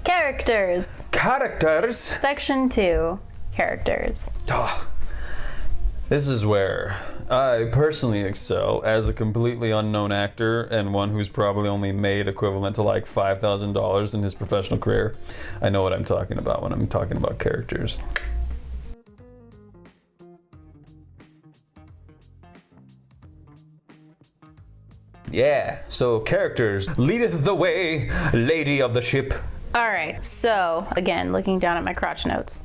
Characters. Characters. Section 2. Characters. Oh, this is where I personally excel as a completely unknown actor and one who's probably only made equivalent to like $5,000 in his professional career. I know what I'm talking about when I'm talking about characters. Yeah, so characters. Leadeth the way, lady of the ship. All right, so again, looking down at my crotch notes.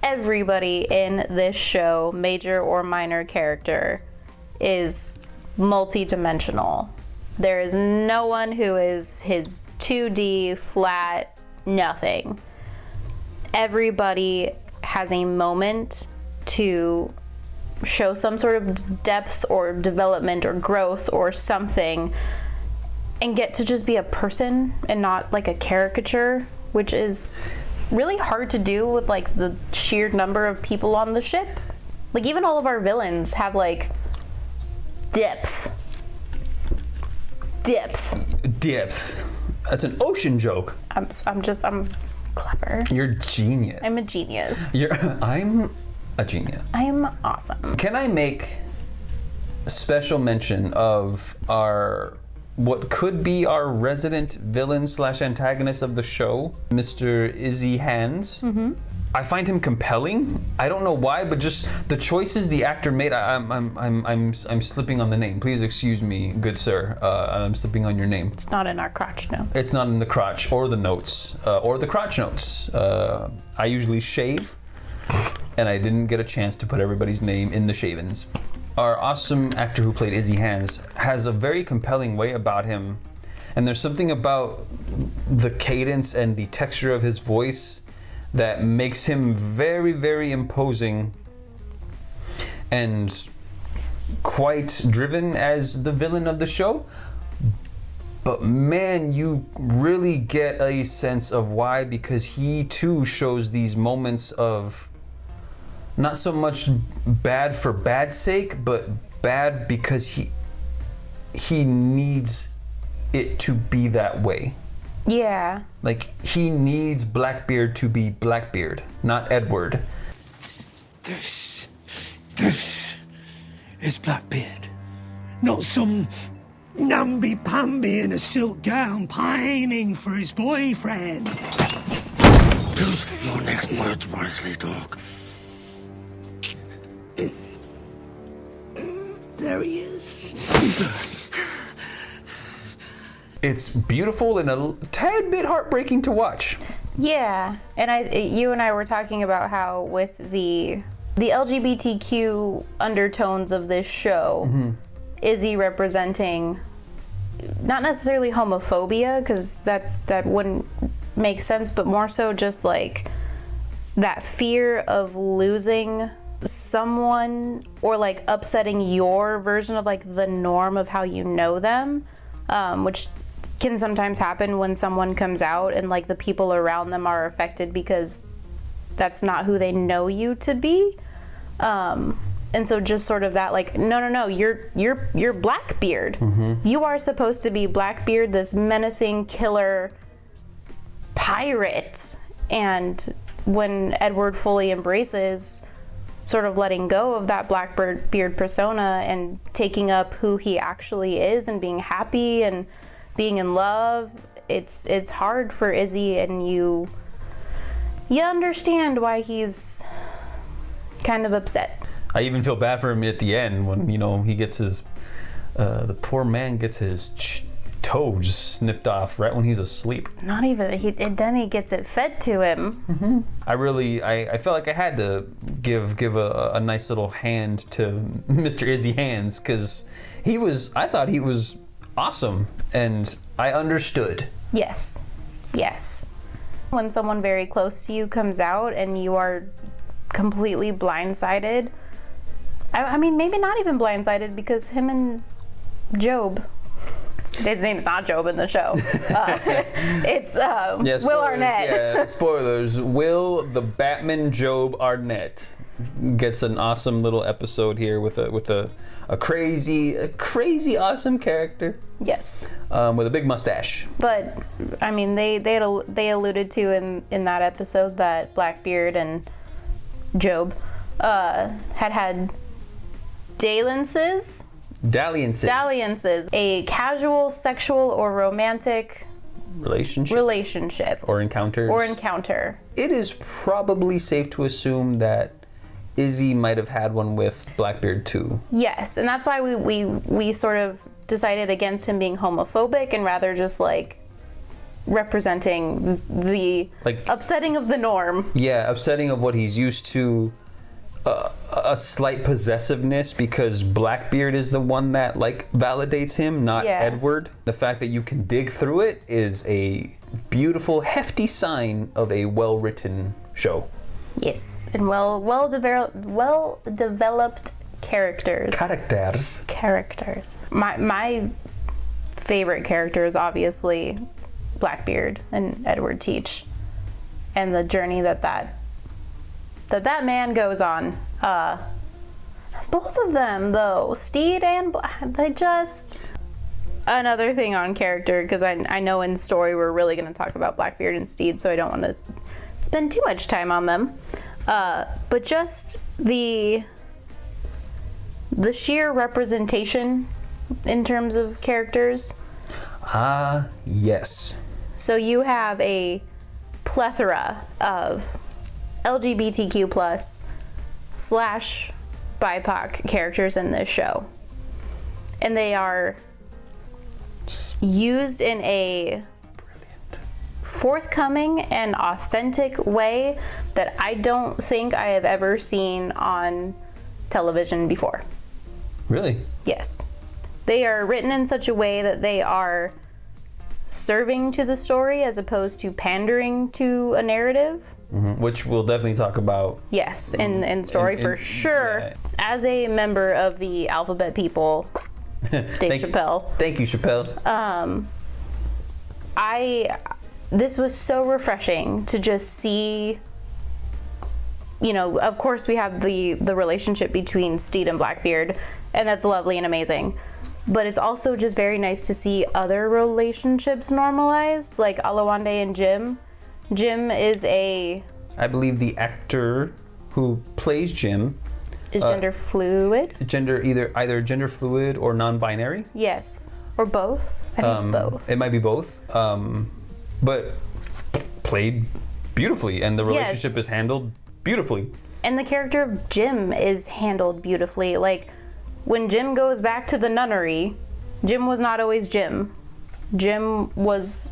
Everybody in this show, major or minor character, is multi-dimensional. There is no one who is his 2D, flat, nothing. Everybody has a moment to show some sort of depth or development or growth or something and get to just be a person and not like a caricature, which is really hard to do with like the sheer number of people on the ship. Like even all of our villains have like depth. That's an ocean joke. I'm clever. You're genius. I'm a genius. I'm a genius. I am awesome. Can I make a special mention of what could be our resident villain / antagonist of the show, Mr. Izzy Hands? Mm-hmm. I find him compelling. I don't know why, but just the choices the actor made. I'm slipping on the name. Please excuse me, good sir. I'm slipping on your name. It's not in our crotch notes. It's not in the crotch or the notes or the crotch notes. I usually shave, and I didn't get a chance to put everybody's name in the shavings. Our awesome actor who played Izzy Hands has a very compelling way about him, and there's something about the cadence and the texture of his voice that makes him very, very imposing and quite driven as the villain of the show. But man, you really get a sense of why, because he too shows these moments of not so much bad for bad's sake, but bad because he needs it to be that way. Yeah. Like, he needs Blackbeard to be Blackbeard, not Edward. This is Blackbeard. Not some namby-pamby in a silk gown pining for his boyfriend. Choose your next words wisely, dog. There he is. It's beautiful and a tad bit heartbreaking to watch. Yeah, and you and I were talking about how with the LGBTQ undertones of this show, mm-hmm. Izzy representing not necessarily homophobia, because that wouldn't make sense, but more so just like that fear of losing someone or like upsetting your version of like the norm of how you know them, which can sometimes happen when someone comes out and like the people around them are affected because that's not who they know you to be. And so just sort of that like, no, you're Blackbeard. Mm-hmm. You are supposed to be Blackbeard, this menacing killer pirate. And when Edward fully embraces sort of letting go of that Blackbeard persona and taking up who he actually is and being happy and being in love, it's hard for Izzy, and you understand why he's kind of upset. I even feel bad for him at the end when, he gets his, the poor man gets his toe just snipped off right when he's asleep. Not even, and then he gets it fed to him. Mm-hmm. I felt like I had to give a nice little hand to Mr. Izzy Hands, because I thought he was awesome, and I understood. Yes. When someone very close to you comes out and you are completely blindsided, I mean, maybe not even blindsided, because him and Job, his name's not Job in the show. It's Will Arnett. Yeah, spoilers. Will the Batman Job Arnett. gets an awesome little episode here with a crazy awesome character. Yes. With a big mustache. But I mean, they alluded to in that episode that Blackbeard and Job had dalliances, a casual sexual or romantic relationship or encounter. It is probably safe to assume that Izzy might have had one with Blackbeard too. Yes, and that's why we sort of decided against him being homophobic and rather just like representing the like upsetting of the norm. Yeah, upsetting of what he's used to. A slight possessiveness because Blackbeard is the one that like validates him, not Edward. The fact that you can dig through it is a beautiful, hefty sign of a well-written show. Yes, and well developed characters. My favorite character is obviously Blackbeard and Edward Teach, and the journey that man goes on. Both of them, though, Steed and they just... Another thing on character, because I know in story we're really going to talk about Blackbeard and Steed, so I don't want to spend too much time on them. But just the sheer representation in terms of characters. Yes. So you have a plethora of LGBTQ plus / BIPOC characters in this show. And they are used in a forthcoming and authentic way that I don't think I have ever seen on television before. Really? Yes. They are written in such a way that they are serving to the story as opposed to pandering to a narrative. Mm-hmm. Which we'll definitely talk about. Yes, in story for sure. Yeah. As a member of the Alphabet People, Dave Chappelle. Thank you, Chappelle. This was so refreshing to just see. You know, of course we have the relationship between Steed and Blackbeard, and that's lovely and amazing. But it's also just very nice to see other relationships normalized, like Alawande and Jim. Jim is I believe the actor who plays Jim is gender fluid. Either gender fluid or non-binary. Yes, or both. I think it's both. It might be both, but played beautifully, and the relationship is handled beautifully. And the character of Jim is handled beautifully. Like when Jim goes back to the nunnery, Jim was not always Jim. Jim was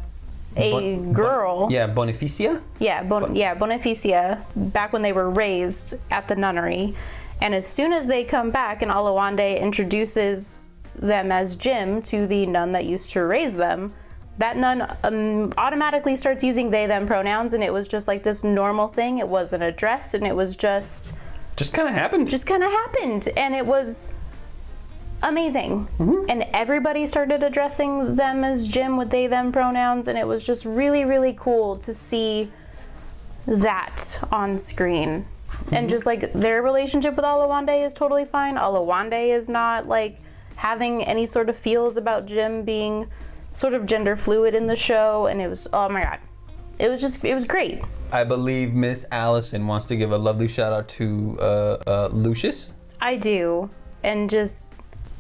a girl. Bonificia? Bonificia, back when they were raised at the nunnery. And as soon as they come back and Alawande introduces them as Jim to the nun that used to raise them, that nun automatically starts using they, them pronouns, and it was just like this normal thing. It wasn't addressed, and it was just kind of happened. And it was amazing. Mm-hmm. And everybody started addressing them as Jim with they, them pronouns, and it was just really, really cool to see that on screen. Mm-hmm. And just like their relationship with Alawande is totally fine. Alawande is not like having any sort of feels about Jim being sort of gender fluid in the show, and it was, oh my god, it was great. I believe Miss Allison wants to give a lovely shout out to Lucius. I do, and just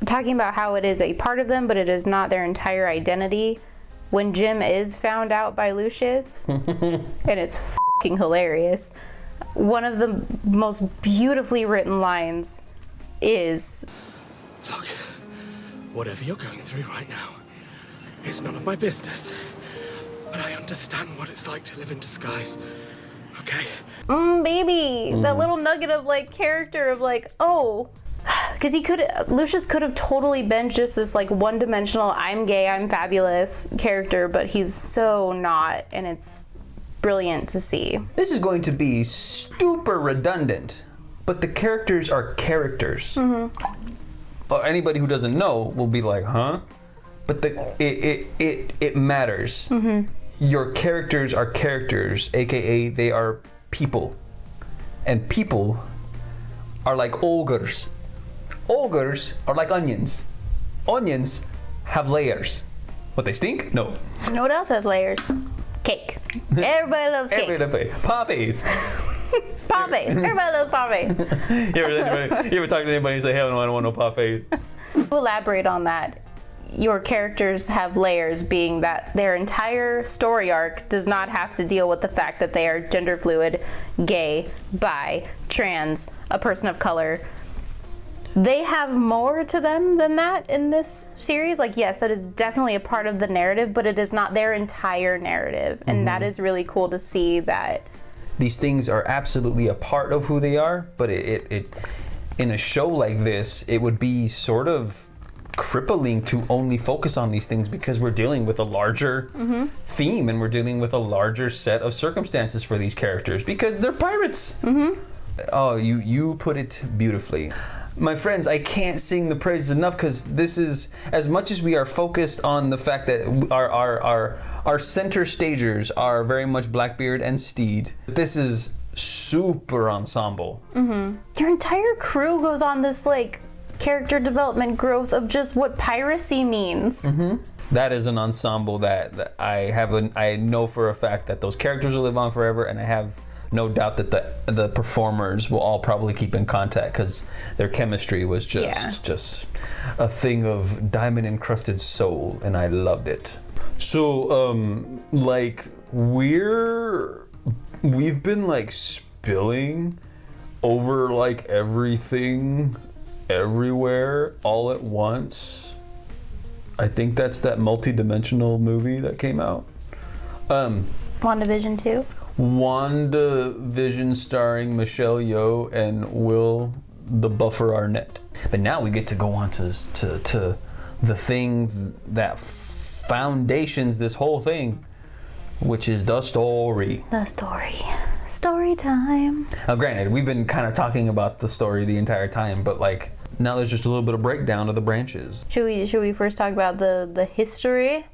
talking about how it is a part of them, but it is not their entire identity. When Jim is found out by Lucius, and it's fucking hilarious, one of the most beautifully written lines is, "Look, whatever you're going through right now, it's none of my business. But I understand what it's like to live in disguise. Okay?" Baby. That little nugget of like character of like, oh, because Lucius could have totally been just this like one-dimensional, I'm gay, I'm fabulous character, but he's so not, and it's brilliant to see. This is going to be super redundant, but the characters are characters. Mm-hmm. Anybody who doesn't know will be like, huh? But it matters. Mm-hmm. Your characters are characters, aka they are people. And people are like ogres. Ogres are like onions. Onions have layers. What, they stink? No. You know what else has layers? Cake. Everybody loves cake. Everybody Poppy. Parfaits. Everybody loves parfaits. You ever talk to anybody and say, hell no, I don't want no parfaits? To elaborate on that, your characters have layers, being that their entire story arc does not have to deal with the fact that they are gender fluid, gay, bi, trans, a person of color. They have more to them than that in this series. Like, yes, that is definitely a part of the narrative, but it is not their entire narrative. And that is really cool to see that. These things are absolutely a part of who they are, but it in a show like this, it would be sort of crippling to only focus on these things because we're dealing with a larger theme and we're dealing with a larger set of circumstances for these characters because they're pirates. Oh, you put it beautifully. My friends, I can't sing the praises enough because this is, as much as we are focused on the fact that our center stagers are very much Blackbeard and Steed, this is super ensemble. Your entire crew goes on this like character development growth of just what piracy means. That is an ensemble that I know for a fact that those characters will live on forever, and I have no doubt that the performers will all probably keep in contact because their chemistry was just a thing of diamond encrusted soul, and I loved it. So like we've been like spilling over like everything everywhere all at once. I think that's that multi-dimensional movie that came out. WandaVision 2. WandaVision starring Michelle Yeoh and Will the Buffer Arnett. But now we get to go on to the thing that foundations this whole thing, which is the story. The story. Story time. Now granted, we've been kind of talking about the story the entire time, but like now there's just a little bit of breakdown of the branches. Should we first talk about the history?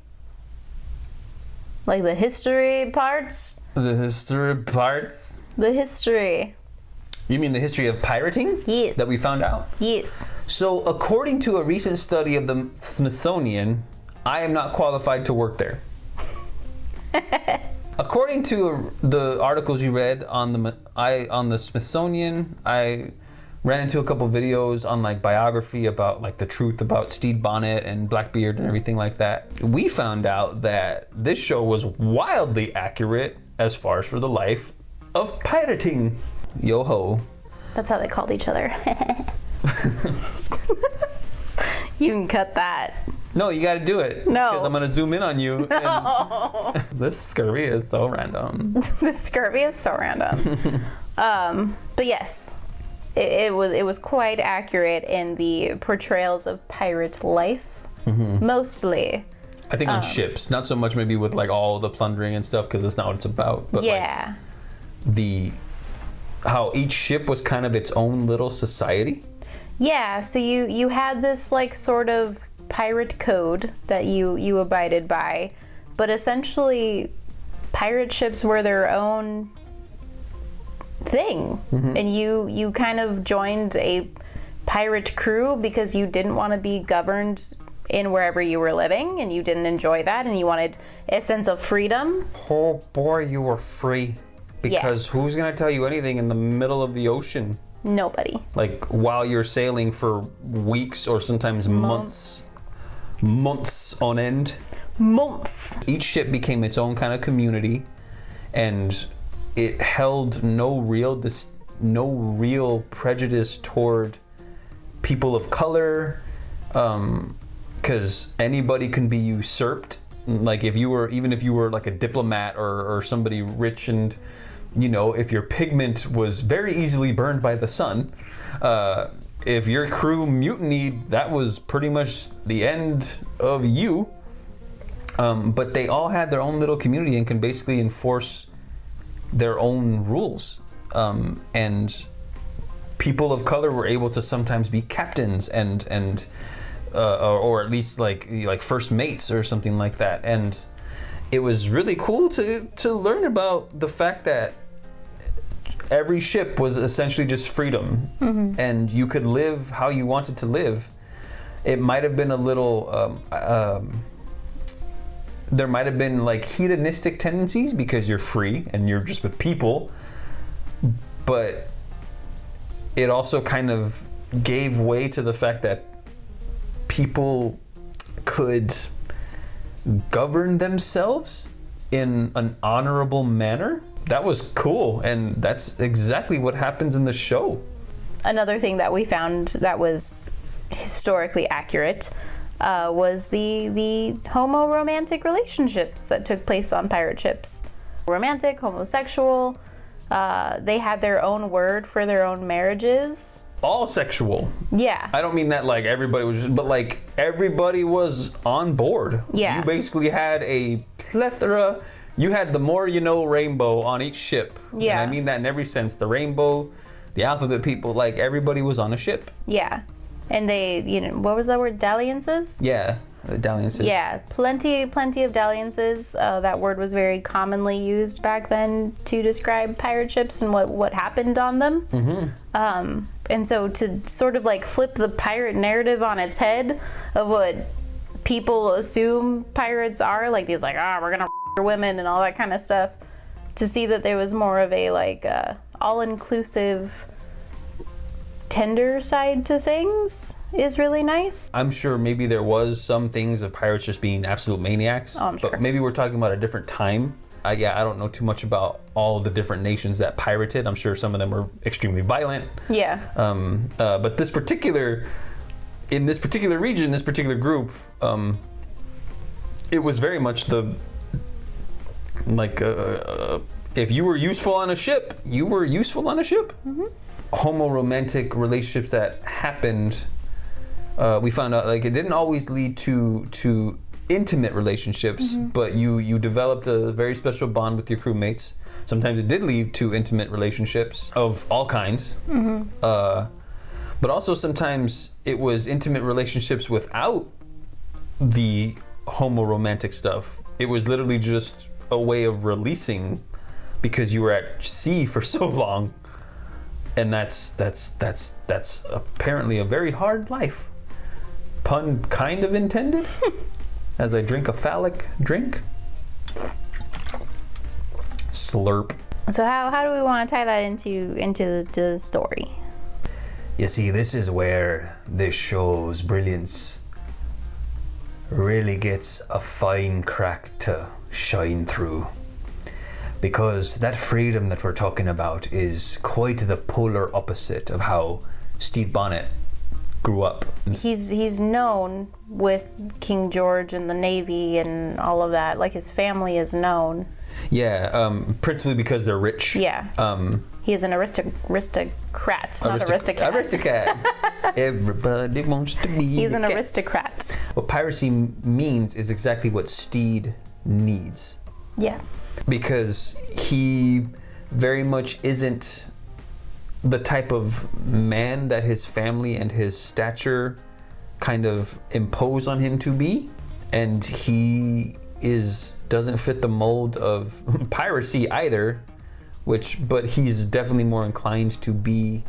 Like the history parts? The history parts? The history. You mean the history of pirating? Yes. That we found out? Yes. So according to a recent study of the Smithsonian, I am not qualified to work there. According to the articles you read on the Smithsonian, I ran into a couple videos on like biography about like the truth about Stede Bonnet and Blackbeard and everything like that. We found out that this show was wildly accurate as far as for the life of pirating. Yo ho. That's how they called each other. You can cut that. No, you gotta do it. No. Because I'm gonna zoom in on you. No. And this scurvy is so random. This scurvy is so random. But yes, it was quite accurate in the portrayals of pirate life, mostly. I think on ships, not so much maybe with like all the plundering and stuff, because that's not what it's about. But yeah. Like how each ship was kind of its own little society. Yeah, so you had this like sort of pirate code that you abided by, but essentially pirate ships were their own thing, and you kind of joined a pirate crew because you didn't want to be governed in wherever you were living, and you didn't enjoy that, and you wanted a sense of freedom. Oh boy, you were free, because who's gonna tell you anything in the middle of the ocean? Nobody. Like while you're sailing for weeks or sometimes months on end. Months. Each ship became its own kind of community, and it held no real prejudice toward people of color, because anybody can be usurped. Like even if you were like a diplomat or somebody rich, and you know, if your pigment was very easily burned by the sun, if your crew mutinied, that was pretty much the end of you. But they all had their own little community and can basically enforce their own rules. And people of color were able to sometimes be captains and or at least like first mates or something like that. And it was really cool to learn about the fact that every ship was essentially just freedom, and you could live how you wanted to live. It might have been a little, there might have been like hedonistic tendencies because you're free and you're just with people, but it also kind of gave way to the fact that people could govern themselves in an honorable manner. That was cool, and that's exactly what happens in the show. Another thing that we found that was historically accurate was the homo-romantic relationships that took place on pirate ships. Romantic, homosexual, they had their own word for their own marriages. All sexual. Yeah. I don't mean that like everybody was just, but like everybody was on board. Yeah. You basically had a plethora. You had the more you know rainbow on each ship. Yeah. And I mean that in every sense. The rainbow, the alphabet people, like everybody was on a ship. Yeah. And they, what was that word? Dalliances? Yeah. Dalliances. Yeah, plenty of dalliances. That word was very commonly used back then to describe pirate ships and what happened on them. Mm-hmm. And so to sort of like flip the pirate narrative on its head of what people assume pirates are, like these like, we're gonna your women and all that kind of stuff, to see that there was more of a like all-inclusive tender side to things is really nice. I'm sure maybe there was some things of pirates just being absolute maniacs. Oh, I'm sure. But maybe we're talking about a different time. I don't know too much about all the different nations that pirated. I'm sure some of them were extremely violent. Yeah. But in this particular region, this particular group, it was very much the like if you were useful on a ship, you were useful on a ship. Mm-hmm. Homo-romantic relationships that happened, we found out like it didn't always lead to intimate relationships, but you developed a very special bond with your crewmates. Sometimes it did lead to intimate relationships of all kinds, but also sometimes it was intimate relationships without the homo-romantic stuff. It was literally just a way of releasing because you were at sea for so long. And that's apparently a very hard life. Pun kind of intended. As I drink a phallic drink. Slurp. So how do we want to tie that into the story? You see, this is where this show's brilliance really gets a fine crack to shine through. Because that freedom that we're talking about is quite the polar opposite of how Stede Bonnet grew up. He's known with King George and the Navy and all of that. Like his family is known. Yeah, principally because they're rich. Yeah. He is an aristocrat, not aristocrat. Aristocrat. Everybody wants to be. He's an aristocrat. What piracy means is exactly what Stede needs. Yeah. Because he very much isn't the type of man that his family and his stature kind of impose on him to be, and he doesn't fit the mold of piracy either, but he's definitely more inclined to be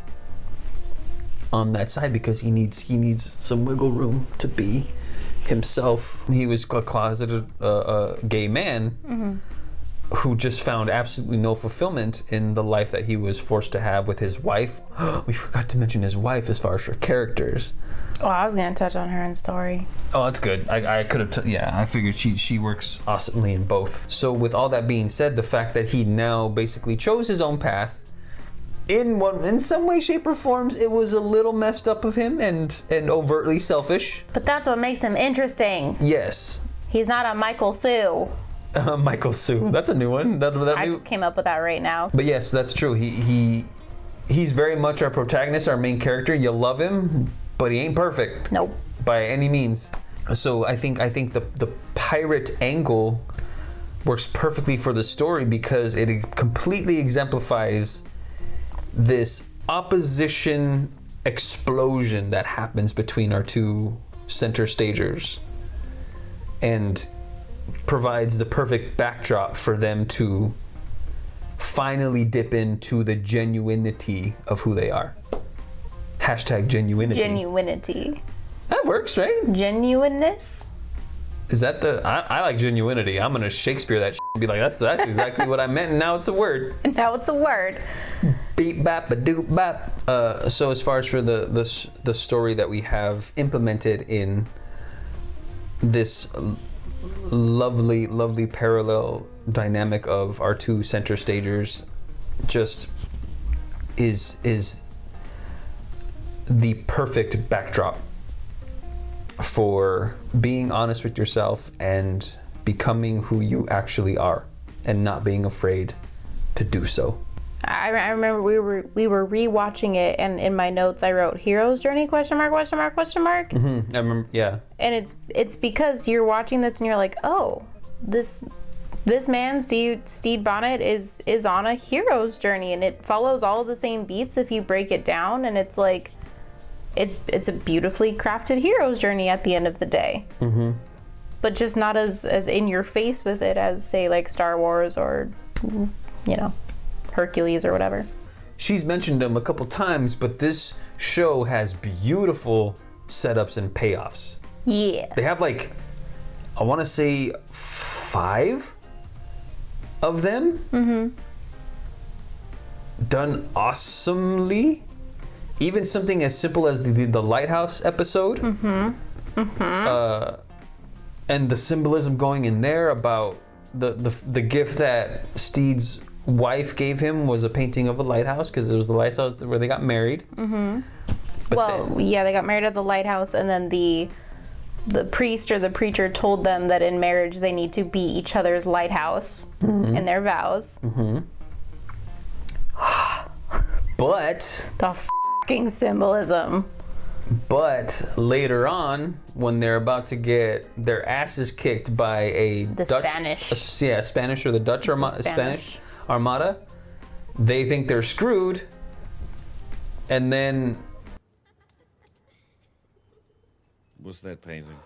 on that side because he needs some wiggle room to be himself. He was a closeted gay man who just found absolutely no fulfillment in the life that he was forced to have with his wife. We forgot to mention his wife as far as her characters. Oh, I was gonna touch on her in story. Oh, that's good. I could have. I figured she works awesomely in both. So with all that being said, the fact that he now basically chose his own path, in some way, shape, or forms, it was a little messed up of him and overtly selfish. But that's what makes him interesting. Yes. He's not a Michael Sue. Michael Sue. That's a new one. I just came up with that right now. But yes, that's true. He's very much our protagonist, our main character. You love him, but he ain't perfect. Nope. By any means. So I think the pirate angle works perfectly for the story because it completely exemplifies this opposition explosion that happens between our two center stagers and provides the perfect backdrop for them to finally dip into the genuinity of who they are. Hashtag genuinity. Genuinity. That works, right? Genuineness? Is that the... I like genuinity. I'm going to Shakespeare that shit and be like, that's exactly what I meant, and now it's a word. And now it's a word. Beep bap a doop bap. So as far as for the story that we have implemented in this lovely parallel dynamic of our two center stagers, just is the perfect backdrop for being honest with yourself and becoming who you actually are, and not being afraid to do so. I remember we were rewatching it, and in my notes I wrote "Hero's Journey?" Mm-hmm. I remember, yeah. And it's because you're watching this and you're like, oh, this man Stede Bonnet is on a hero's journey, and it follows all the same beats if you break it down, and it's like it's a beautifully crafted hero's journey at the end of the day. Mm-hmm. But just not as in your face with it as, say, like Star Wars or, you know, Hercules or whatever. She's mentioned them a couple times, but this show has beautiful setups and payoffs. Yeah. They have, like, I want to say 5 of them. Mm-hmm. Done awesomely. Even something as simple as the lighthouse episode. Mm-hmm. Mm-hmm. And the symbolism going in there about the gift that Steed's wife gave him was a painting of a lighthouse, because it was the lighthouse where they got married. Mm-hmm. But yeah, they got married at the lighthouse, and then the priest or the preacher told them that in marriage they need to be each other's lighthouse in their vows. Mm-hmm. But the fucking symbolism. But later on, when they're about to get their asses kicked by a Dutch, Spanish, Spanish or the Dutch Spanish Armada, they think they're screwed, and then what's that painting?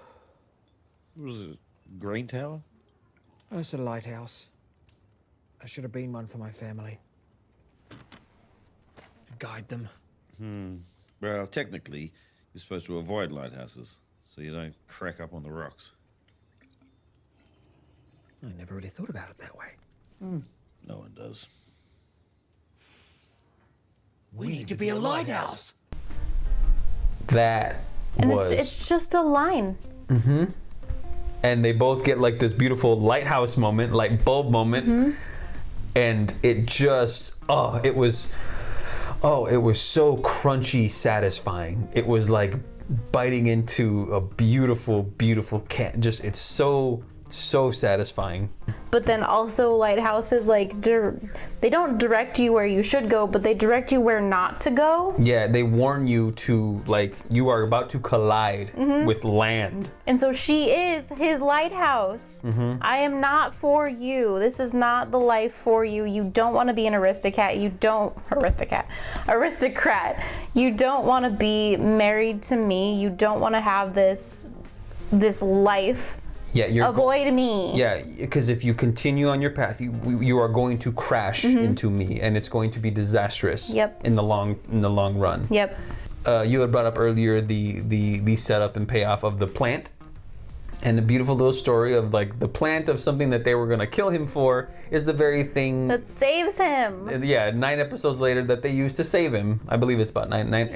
Was it Green Tower? Oh, it's a lighthouse. I should have been one for my family. Guide them. Well, technically, you're supposed to avoid lighthouses, so you don't crack up on the rocks. I never really thought about it that way. No one does. We need to be a lighthouse. that And was... it's just a line. Mm-hmm. And they both get like this beautiful lighthouse moment, light bulb moment. And it just, it was so crunchy satisfying. It was like biting into a beautiful, beautiful can. Just, it's so satisfying. But then also lighthouses, like, they don't direct you where you should go, but they direct you where not to go. Yeah, they warn you to, like, you are about to collide with land. And so she is his lighthouse. I am not for you. This is not the life for you. You don't want to be an aristocrat. You don't want to be married to me. You don't want to have this life. Yeah, avoid me. Yeah, because if you continue on your path, you are going to crash into me, and it's going to be disastrous. Yep. In the long run. Yep. You had brought up earlier the setup and payoff of the plant, and the beautiful little story of like the plant of something that they were going to kill him for is the very thing that saves him. Yeah, 9 episodes later that they used to save him. I believe it's about 8 or 9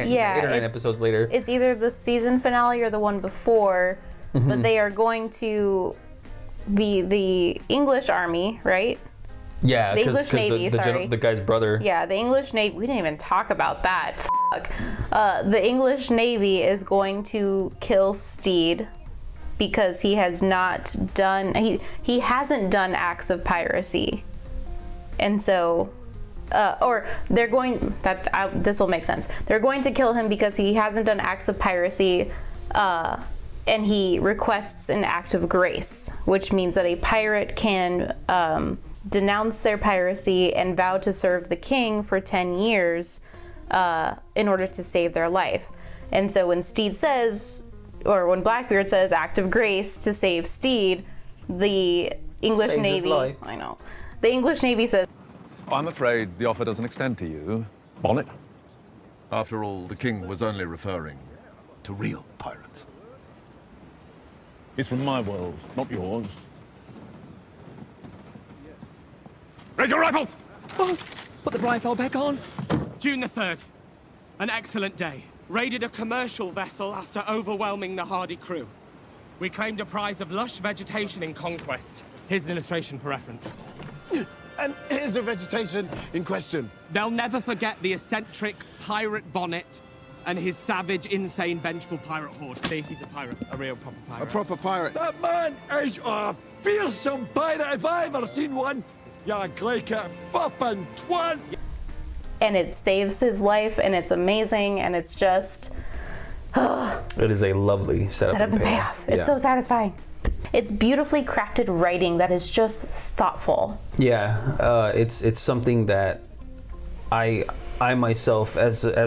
episodes later. It's either the season finale or the one before. But they are going to the English army, right? Yeah, the English Navy. The guy's brother. Yeah, the English Navy. We didn't even talk about that. Fuck. The English Navy is going to kill Stede because he has not done. He hasn't done acts of piracy, and so. Or they're going. This will make sense. They're going to kill him because he hasn't done acts of piracy. And he requests an act of grace, which means that a pirate can denounce their piracy and vow to serve the king for 10 years in order to save their life. And so when Stede says, or when Blackbeard says act of grace to save Stede, the English Navy, I know, the English Navy says, I'm afraid the offer doesn't extend to you, Bonnet. After all, the king was only referring to real pirates. It's from my world, not yours. Raise your rifles! Oh, put the blindfold back on. June the 3rd. An excellent day. Raided a commercial vessel after overwhelming the hardy crew. We claimed a prize of lush vegetation in conquest. Here's an illustration for reference. And here's the vegetation in question. They'll never forget the eccentric pirate Bonnet and his savage, insane, vengeful pirate horde. See, he's a pirate, a real proper pirate. A proper pirate. That man is a fearsome pirate if I ever seen one. Ya glaike fuppin' twin. And it saves his life, and it's amazing, and it's just... It is a lovely setup and payoff. It's so satisfying. It's beautifully crafted writing that is just thoughtful. Yeah, it's something that I myself as a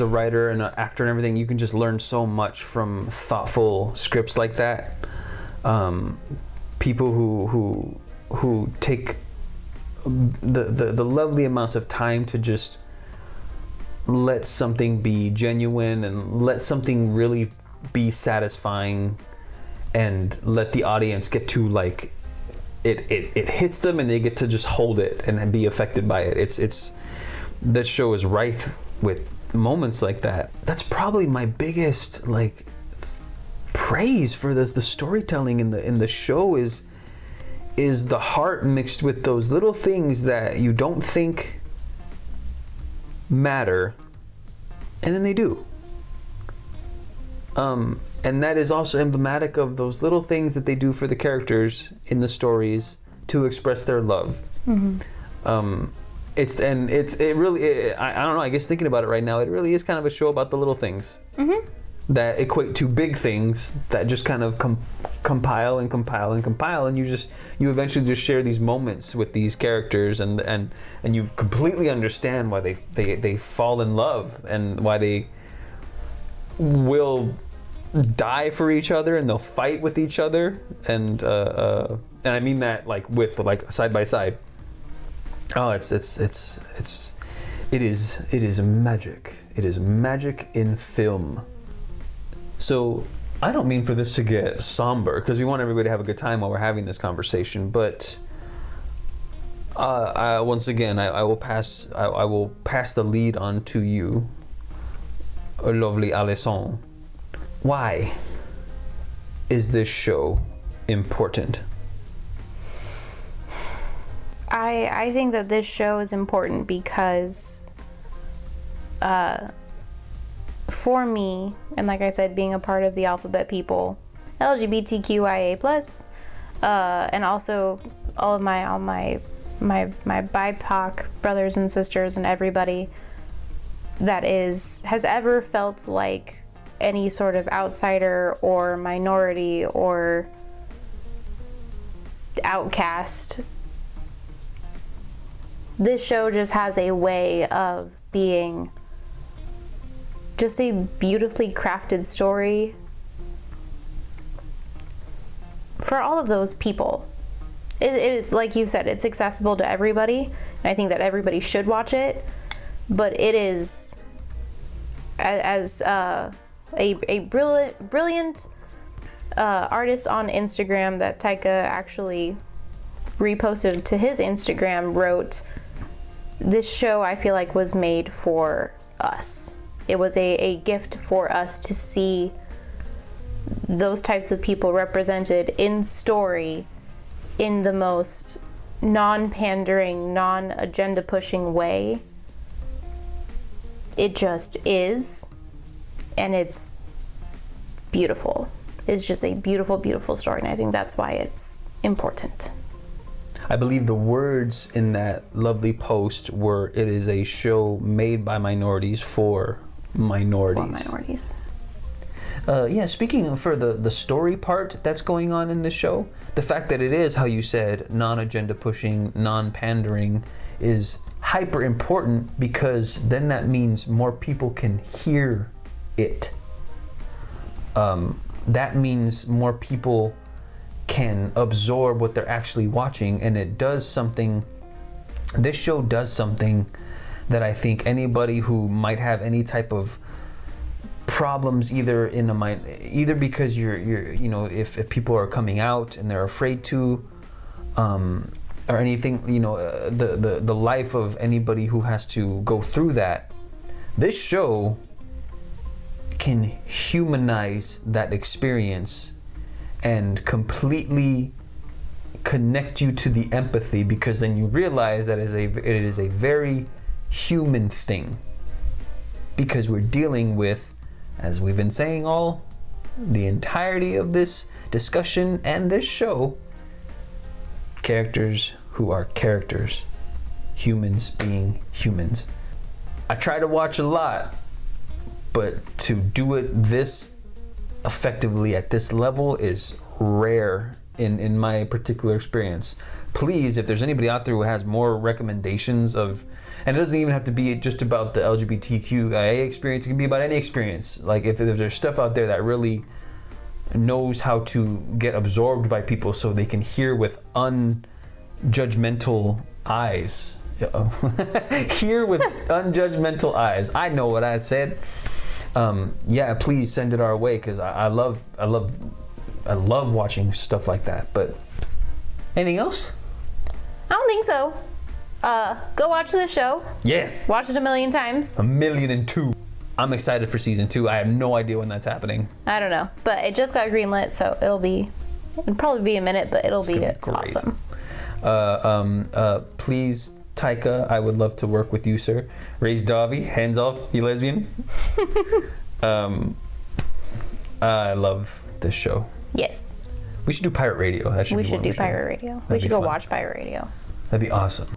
writer and an actor and everything, you can just learn so much from thoughtful scripts like that. People who take the lovely amounts of time to just let something be genuine and let something really be satisfying and let the audience get to like it hits them and they get to just hold it and be affected by it. It's that show is rife with moments like that. That's probably my biggest like praise for the storytelling in the show is the heart mixed with those little things that you don't think matter, and then they do. And that is also emblematic of those little things that they do for the characters in the stories to express their love. Mm-hmm. It really I don't know, I guess thinking about it right now, it really is kind of a show about the little things that equate to big things that just kind of compile and you eventually just share these moments with these characters and you completely understand why they fall in love and why they will die for each other and they'll fight with each other and I mean that like with like side by side. Oh, it is magic. It is magic in film. So I don't mean for this to get somber because we want everybody to have a good time while we're having this conversation, but once again I will pass the lead on to you, lovely Alison. Why is this show important? I think that this show is important because for me, and like I said, being a part of the alphabet people, LGBTQIA+, and also all of my BIPOC brothers and sisters and everybody that has ever felt like any sort of outsider or minority or outcast. This show just has a way of being just a beautifully crafted story for all of those people. It is, like you said, it's accessible to everybody, and I think that everybody should watch it, but it is as a brilliant artist on Instagram that Taika actually reposted to his Instagram wrote, this show I feel like was made for us. It was a gift for us to see those types of people represented in story in the most non-pandering, non-agenda pushing way. It just is, and it's beautiful. It's just a beautiful, beautiful story, and I think that's why it's important. I believe the words in that lovely post were, it is a show made by minorities for minorities. For minorities. Yeah, speaking for the story part that's going on in the show, the fact that it is, how you said, non-agenda pushing, non-pandering is hyper important because then that means more people can hear it. That means more people can absorb what they're actually watching, and it does something. This show does something that I think anybody who might have any type of problems, either in a mind, either because you're you know, if people are coming out and they're afraid to, or anything, you know, the life of anybody who has to go through that, this show can humanize that experience and completely connect you to the empathy, because then you realize that it is a very human thing, because we're dealing with, as we've been saying all the entirety of this discussion and this show, characters who are characters, humans being humans. I try to watch a lot, but to do it this effectively at this level is rare in my particular experience. Please, if there's anybody out there who has more recommendations of, and it doesn't even have to be just about the LGBTQIA experience, it can be about any experience. Like if there's stuff out there that really knows how to get absorbed by people so they can hear with unjudgmental eyes. Hear with unjudgmental eyes. I know what I said. Yeah, please send it our way, because I love watching stuff like that. But anything else? I don't think so. Go watch the show. Yes. Watch it 1,000,000 times. 1,000,002. I'm excited for season 2. I have no idea when that's happening. I don't know, but it just got greenlit, so it'll probably be a minute, but it'll be awesome. Please, Taika, I would love to work with you, sir. Raise Dobby, hands off, you lesbian. I love this show. Yes. We should do pirate radio. We should do pirate radio. We should go watch pirate radio. That'd be awesome.